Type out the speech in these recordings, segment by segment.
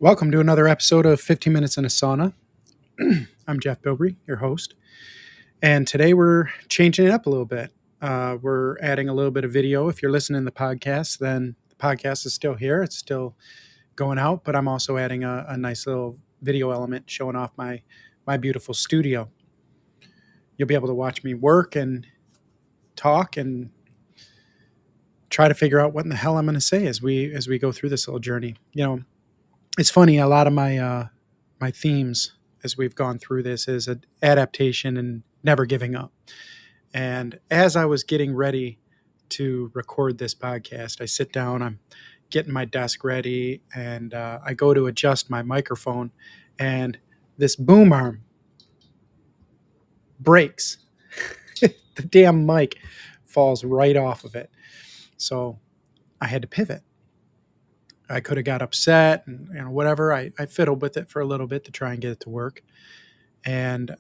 Welcome to another episode of 15 Minutes in a Sauna. I'm Jeff Bilbrey, your host, and today we're changing it up a little bit. We're adding a little bit of video. If you're listening to the podcast, then the podcast is still here. It's still going out, but I'm also adding a nice little video element showing off my beautiful studio. You'll be able to watch me work and talk and try to figure out what in the hell I'm going to say as we go through this little journey. It's funny. A lot of my themes as we've gone through this is adaptation and never giving up. And as I was getting ready to record this podcast, I sit down, I'm getting my desk ready, and I go to adjust my microphone, and this boom arm breaks. The damn mic falls right off of it. So I had to pivot. I could have got upset and whatever. I fiddled with it for a little bit to try and get it to work. And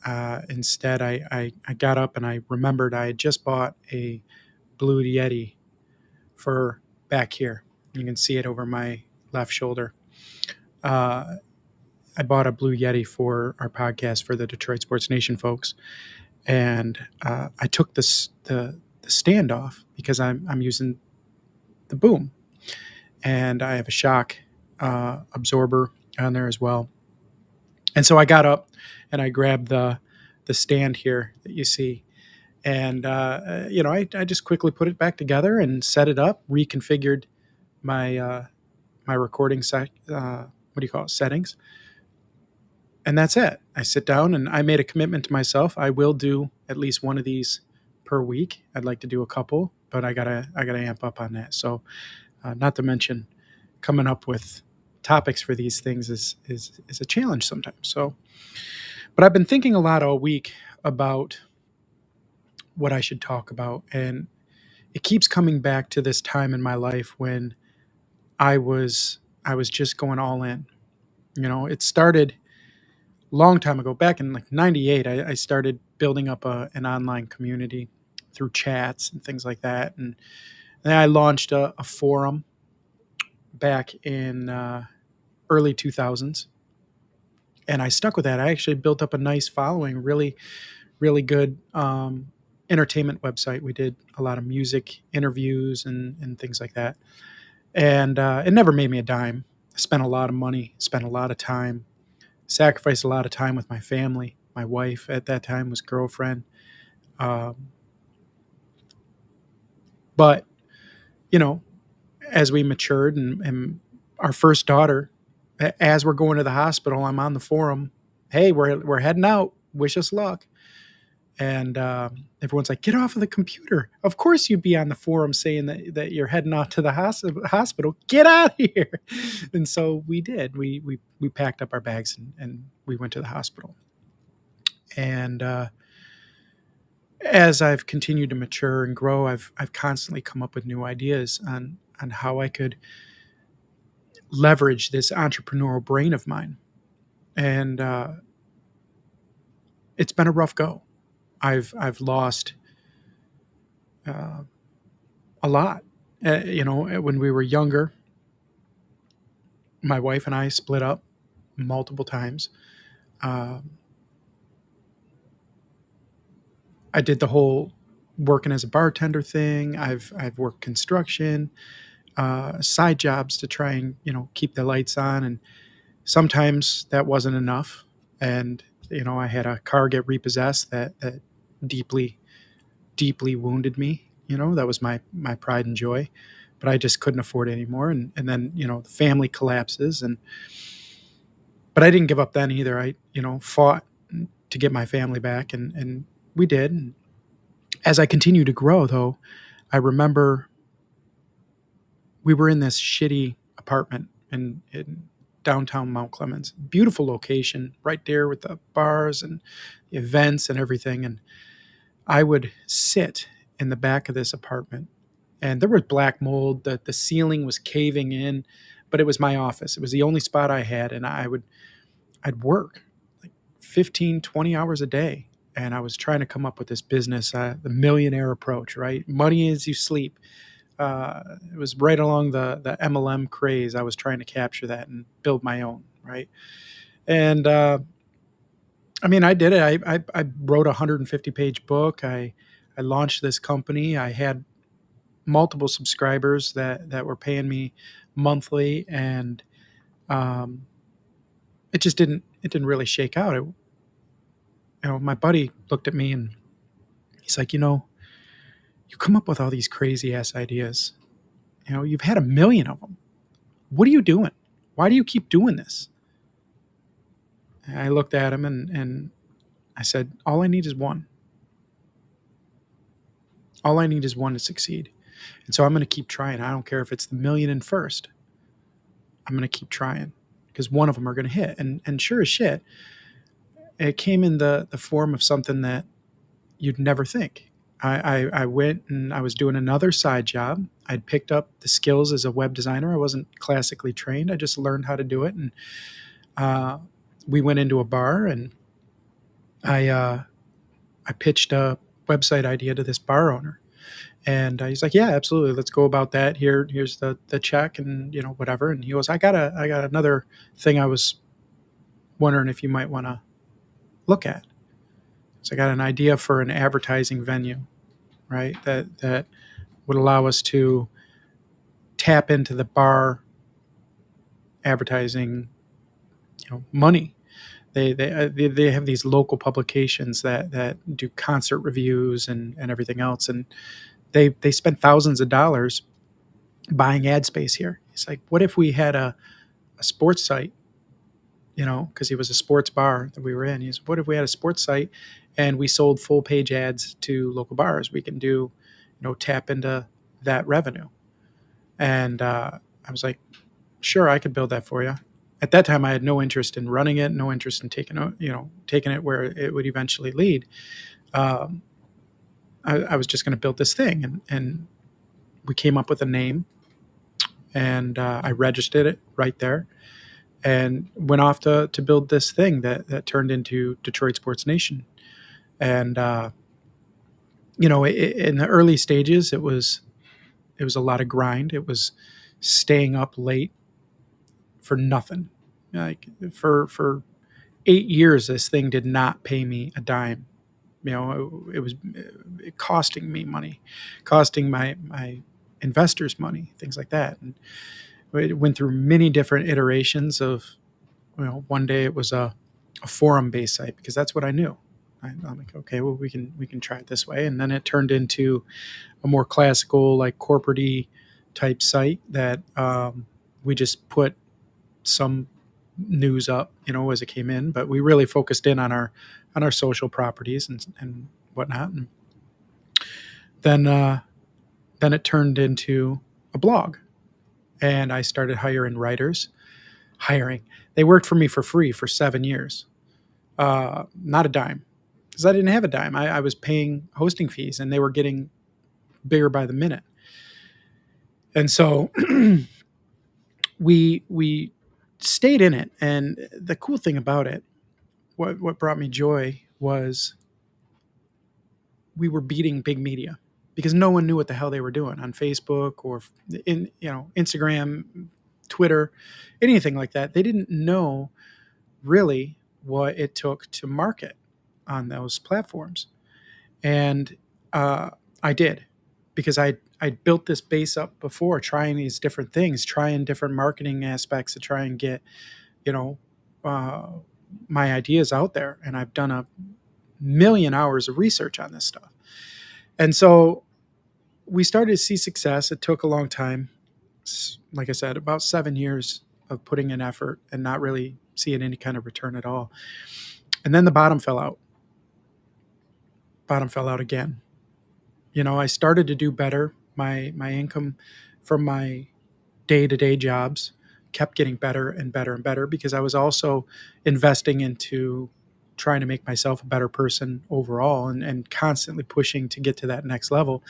instead, I got up and I remembered I had just bought a Blue Yeti for back here. You can see it over my left shoulder. I bought a Blue Yeti for our podcast for the Detroit Sports Nation folks, and I took the stand off because I'm using the boom, and I have a shock absorber on there as well. And so I got up and I grabbed the stand here that you see. And, I just quickly put it back together and set it up, reconfigured my recording settings. And that's it. I sit down and I made a commitment to myself. I will do at least one of these per week. I'd like to do a couple, but I gotta amp up on that. So, not to mention coming up with topics for these things is a challenge sometimes. So, but I've been thinking a lot all week about what I should talk about, and it keeps coming back to this time in my life when I was just going all in. It started a long time ago, back in like '98. I started building up an online community through chats and things like that, and then I launched a forum back in early 2000s, and I stuck with that. I actually built up a nice following, really, really good entertainment website. We did a lot of music interviews and things like that. And it never made me a dime. I spent a lot of money, spent a lot of time, sacrificed a lot of time with my family. My wife at that time was girlfriend. Um, but, you know, as we matured and our first daughter, as we're going to the hospital, I'm on the forum. Hey, we're heading out. Wish us luck. And everyone's like, get off of the computer. Of course you'd be on the forum saying that you're heading out to the hospital. Get out of here. And so we did. We packed up our bags and we went to the hospital. And as I've continued to mature and grow, I've constantly come up with new ideas on how I could leverage this entrepreneurial brain of mine. And it's been a rough go. I've lost a lot. When we were younger, my wife and I split up multiple times. Um, I did the whole working as a bartender thing. I've worked construction, side jobs to try and keep the lights on, and sometimes that wasn't enough. And I had a car get repossessed that deeply deeply wounded me. That was my pride and joy, but I just couldn't afford it anymore. And then the family collapses, but I didn't give up then either. I fought to get my family back, and we did. And as I continued to grow, though, I remember we were in this shitty apartment in downtown Mount Clemens. Beautiful location, right there with the bars and the events and everything. And I would sit in the back of this apartment, and there was black mold. The ceiling was caving in, but it was my office. It was the only spot I had, and I'd work like 15, 20 hours a day. And I was trying to come up with this business, the millionaire approach, right? Money as you sleep. It was right along the MLM craze. I was trying to capture that and build my own. right? And I mean, I did it. I wrote a 150-page book. I launched this company. I had multiple subscribers that were paying me monthly, and um, it didn't really shake out. My buddy looked at me and he's like, you come up with all these crazy ass ideas. You've had a million of them. What are you doing? Why do you keep doing this? And I looked at him and I said, all I need is one. All I need is one to succeed. And so I'm going to keep trying. I don't care if it's the million and first. I'm going to keep trying because one of them are going to hit. And sure as shit, it came in the form of something that you'd never think. I went and I was doing another side job. I'd picked up the skills as a web designer. I wasn't classically trained. I just learned how to do it. And uh, we went into a bar and I pitched a website idea to this bar owner. And he's like, "Yeah, absolutely. Let's go about that. Here's the check, and whatever." And he goes, "I got another thing. I was wondering if you might want to look at." So I got an idea for an advertising venue, right? That would allow us to tap into the bar advertising, money. They have these local publications that do concert reviews and everything else, and they spend thousands of dollars buying ad space here. It's like, what if we had a sports site, because he was a sports bar that we were in. He said, what if we had a sports site and we sold full page ads to local bars? We can do, tap into that revenue. And I was like, sure, I could build that for you. At that time, I had no interest in running it, no interest in taking it where it would eventually lead. Um, I was just going to build this thing, and we came up with a name, and I registered it right there, and went off to build this thing that turned into Detroit Sports Nation. And in the early stages, it was a lot of grind. It was staying up late for nothing. Like for 8 years, this thing did not pay me a dime. It was costing me money, costing my investors money, things like that. And it went through many different iterations of, one day it was a forum based site because that's what I knew. I'm like, okay, well, we can try it this way. And then it turned into a more classical, like corporate type site that we just put some news up, as it came in, but we really focused in on our social properties and whatnot. And then it turned into a blog, and I started hiring writers. They worked for me for free for 7 years, not a dime, because I didn't have a dime. I was paying hosting fees, and they were getting bigger by the minute. And so we stayed in it. And the cool thing about it, what brought me joy, was we were beating big media because no one knew what the hell they were doing on Facebook or in Instagram, Twitter, anything like that. They didn't know really what it took to market on those platforms. And I did, because I built this base up before, trying these different things, trying different marketing aspects to try and get you know uh, my ideas out there. And I've done a million hours of research on this stuff. And so we started to see success. It took a long time. Like I said, about 7 years of putting in effort and not really seeing any kind of return at all. And then the bottom fell out. Bottom fell out again. I started to do better. My income from my day-to-day jobs kept getting better and better and better, because I was also investing into trying to make myself a better person overall, and constantly pushing to get to that next level,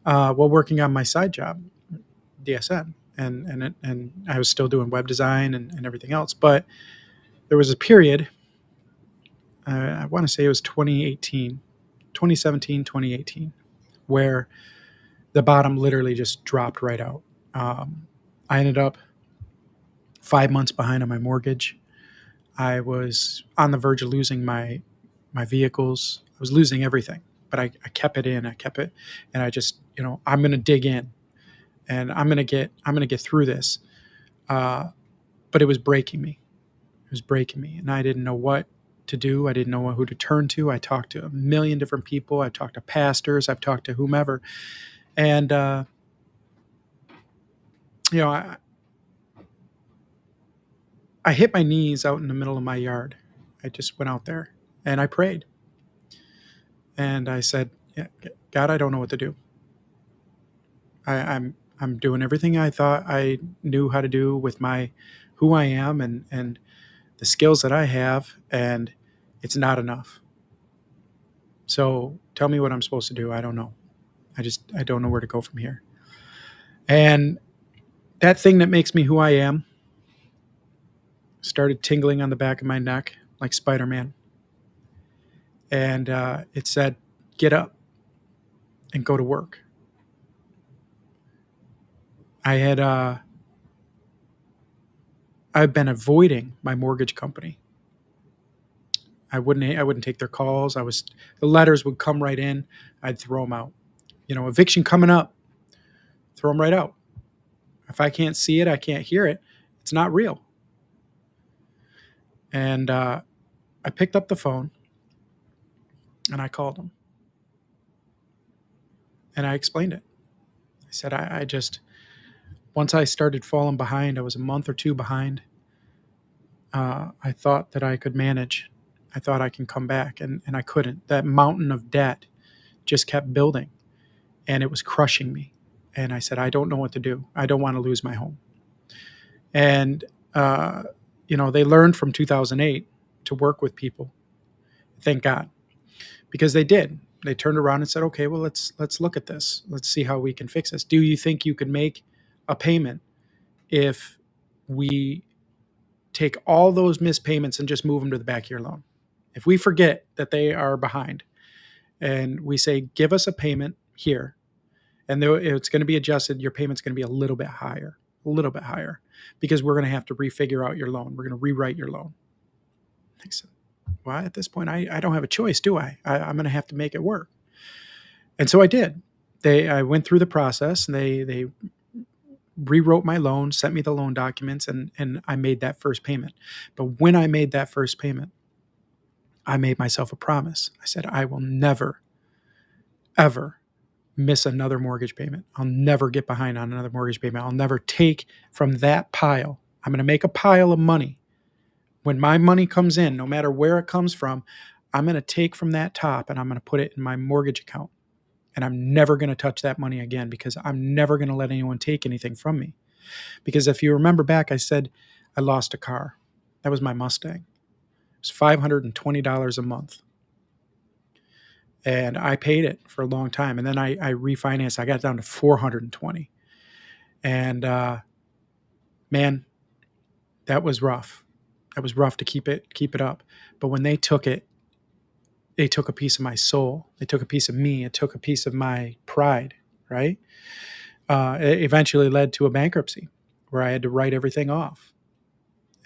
while working on my side job, DSN. And I was still doing web design and everything else. But there was a period, I want to say it was 2018, 2017, 2018, where the bottom literally just dropped right out. I ended up 5 months behind on my mortgage. I was on the verge of losing my vehicles. I was losing everything, but I kept it in. I kept it, and I just, I'm going to dig in, and I'm going to get through this. Uh, but it was breaking me. It was breaking me, and I didn't know what to do. I didn't know who to turn to. I talked to a million different people. I talked to pastors. I've talked to whomever, and you know, I, I hit my knees out in the middle of my yard. I just went out there and I prayed, and I said, yeah, God, I don't know what to do. I'm doing everything I thought I knew how to do with my who I am and the skills that I have, and it's not enough. So tell me what I'm supposed to do. I don't know. I don't know where to go from here. And that thing that makes me who I am started tingling on the back of my neck like Spider-Man, and it said, "Get up and go to work." I had I've been avoiding my mortgage company. I wouldn't take their calls. The letters would come right in. I'd throw them out. Eviction coming up. Throw them right out. If I can't see it, I can't hear it. It's not real. And I picked up the phone and I called them and I explained it. I said, I just once I started falling behind, I was a month or two behind. I thought that I could manage. I thought I can come back, and I couldn't. That mountain of debt just kept building, and it was crushing me. And I said, I don't know what to do. I don't want to lose my home. And uh, they learned from 2008 to work with people. Thank God, because they did. They turned around and said, "Okay, well, let's look at this. Let's see how we can fix this. Do you think you could make a payment if we take all those missed payments and just move them to the back of your loan? If we forget that they are behind and we say, give us a payment here, and though it's going to be adjusted, your payment's going to be a little bit higher, because we're going to have to refigure out your loan. We're going to rewrite your loan." I said, well, at this point, I don't have a choice, do I'm going to have to make it work. And so I did. I went through the process, and they rewrote my loan, sent me the loan documents, and I made that first payment. But when I made that first payment, I made myself a promise. I said, I will never, ever miss another mortgage payment. I'll never get behind on another mortgage payment. I'll never take from that pile. I'm going to make a pile of money. When my money comes in, no matter where it comes from, I'm going to take from that top and I'm going to put it in my mortgage account. And I'm never going to touch that money again, because I'm never going to let anyone take anything from me. Because if you remember back, I said I lost a car. That was my Mustang. It was $520 a month. And I paid it for a long time. And then I refinanced. I got down to 420. And man, that was rough. That was rough to keep it up. But when they took it, they took a piece of my soul. They took a piece of me. It took a piece of my pride, right? It eventually led to a bankruptcy where I had to write everything off.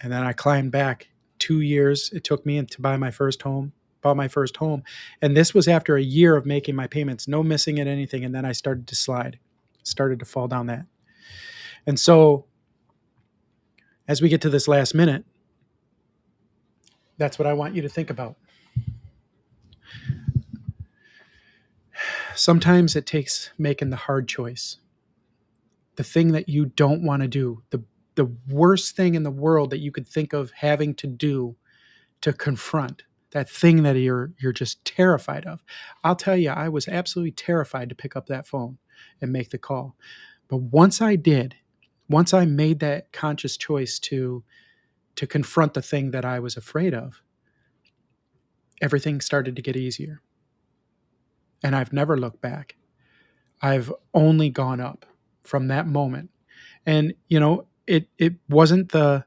And then I climbed back 2 years. It took me to buy my first home, bought my first home. And this was after a year of making my payments, no missing at anything. And then I started to slide, started to fall down that. And so as we get to this last minute, that's what I want you to think about. Sometimes it takes making the hard choice, the thing that you don't want to do, the worst thing in the world that you could think of having to do, to confront that thing that you're just terrified of. I'll tell you, I was absolutely terrified to pick up that phone and make the call. But once I did, once I made that conscious choice to confront the thing that I was afraid of, everything started to get easier. And I've never looked back. I've only gone up from that moment. And it wasn't the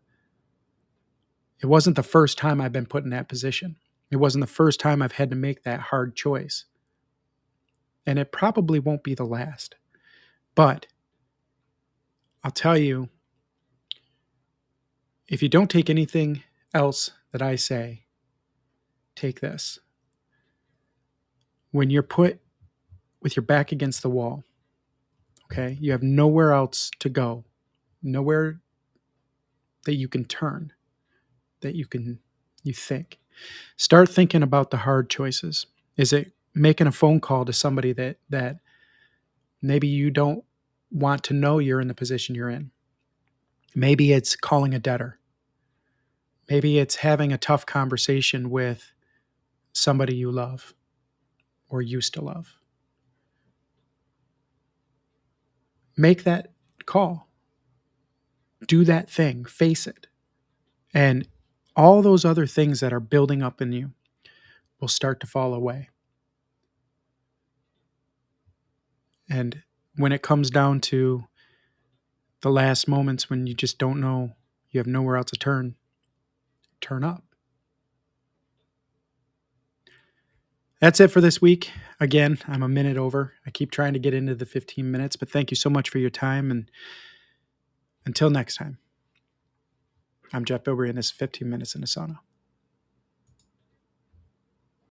first time I've been put in that position. It wasn't the first time I've had to make that hard choice. And it probably won't be the last. But I'll tell you, if you don't take anything else that I say, take this. When you're put with your back against the wall, okay, you have nowhere else to go, nowhere that you can turn, that you think. Start thinking about the hard choices. Is it making a phone call to somebody that maybe you don't want to know you're in the position you're in? Maybe it's calling a debtor. Maybe it's having a tough conversation with somebody you love or used to love. Make that call. Do that thing. Face it. And all those other things that are building up in you will start to fall away. And when it comes down to the last moments when you just don't know, you have nowhere else to turn up. That's it for this week. Again, I'm a minute over. I keep trying to get into the 15 minutes, but thank you so much for your time. And until next time, I'm Jeff Bilbrey, and this is 15 Minutes in the Sauna.